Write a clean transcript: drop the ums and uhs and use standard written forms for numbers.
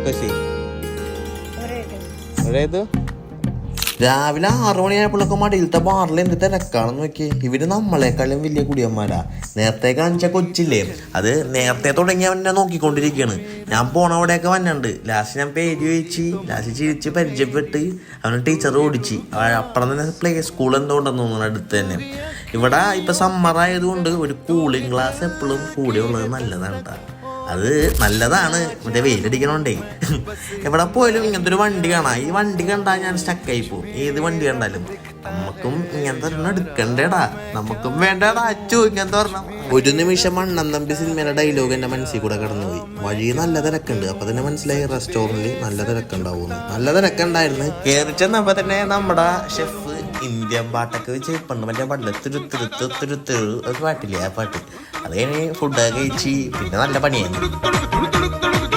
कशी രാവിലെ 6 മണിയായപ്പോഴൊക്കെ മടിയിലത്തെ ബാറിൽ എന്ത് തിരക്കാണെന്ന് നോക്കി. ഇവര് നമ്മളെക്കാളും വലിയ കുടിയന്മാരാ. നേരത്തെ കാണിച്ച കൊച്ചില്ലേ, അത് നേരത്തെ തുടങ്ങി അവനെ നോക്കിക്കൊണ്ടിരിക്കുകയാണ്. ഞാൻ പോണവിടെയൊക്കെ വന്നുണ്ട്. ലാസ്റ്റ് ഞാൻ പേര് ചോദിച്ച് ലാസ്റ്റ് ചിരിച്ച് പരിചയപ്പെട്ട് അവനെ ടീച്ചർ ഓടിച്ച്. അപ്പുറം തന്നെ പ്ലേ സ്കൂൾ എന്തുകൊണ്ടെന്ന് തോന്നുന്നു അടുത്ത് തന്നെ. ഇവിടെ ഇപ്പൊ സമ്മർ ആയതുകൊണ്ട് ഒരു കൂളിംഗ് ഗ്ലാസ് എപ്പോഴും കൂടെ ഉള്ളത് നല്ലതാണ് കേട്ടോ. അത് നല്ലതാണ്, മറ്റേ വെയിലടിക്കണോണ്ടേ. എവിടെ പോയാലും ഇങ്ങനത്തെ ഒരു വണ്ടി കാണാം. ഈ വണ്ടി കണ്ടാൽ ഞാൻ സ്റ്റക്കായി പോകും. ഏത് വണ്ടി കണ്ടാലും നമുക്കും ഇങ്ങനത്തെ ഒരെണ്ണം എടുക്കണ്ടേടാ, നമുക്കും വേണ്ടടാ അച്ചു ഇങ്ങനത്തെ ഒരെണ്ണം. ഒരു നിമിഷം അണ്ണൻ തമ്പി സിനിമയിലെ ഡയലോഗ് എന്റെ മനസ്സിൽ കൂടെ കടന്നുപോയി. വഴി നല്ല തിരക്കുണ്ട്. അപ്പൊ തന്നെ മനസ്സിലായി റെസ്റ്റോറന്റിൽ നല്ല തിരക്കുണ്ടാവുന്നു. നല്ല തിരക്കുണ്ടായിരുന്നു. കയറി ചെന്നപ്പോ തന്നെ നമ്മുടെ ഷെഫ് ഇന്ത്യൻ പാട്ടൊക്കെ വെച്ച് പണ്ട് മറ്റേ പണ്ട് തിരുത്തിരുത്തിരുത്തിരു ഒരു പാട്ടില്ലേ, ആ പാട്ട് അത് കഴിഞ്ഞ് ഫുഡൊക്കെ കഴിച്ച് പിന്നെ നല്ല പണിയായിരുന്നു.